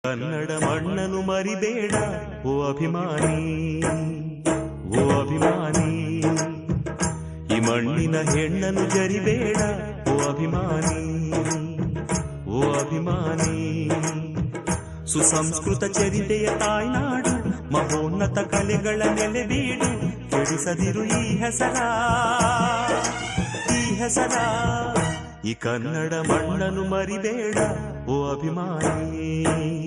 ಕನ್ನಡ ಮಣ್ಣನು ಮರಿಬೇಡ ಓ ಅಭಿಮಾನಿ, ಓ ಅಭಿಮಾನಿ. ಈ ಮಣ್ಣಿನ ಹೆಣ್ಣನು ಜರಿಬೇಡ ಓ ಅಭಿಮಾನಿ, ಓ ಅಭಿಮಾನಿ. ಸುಸಂಸ್ಕೃತ ಚರಿತೆಯ ತಾಯ್ನಾಡು, ಮಹೋನ್ನತ ಕಲೆಗಳ ನೆಲೆಬೀಡು. ಕೆಡಿಸದಿರು ಈ ಹೆಸರ, ಈ ಹೆಸರ. ಈ ಕನ್ನಡ ಮಣ್ಣನು ಮರಿಬೇಡ ಓ ಅಭಿಮಾನಿ.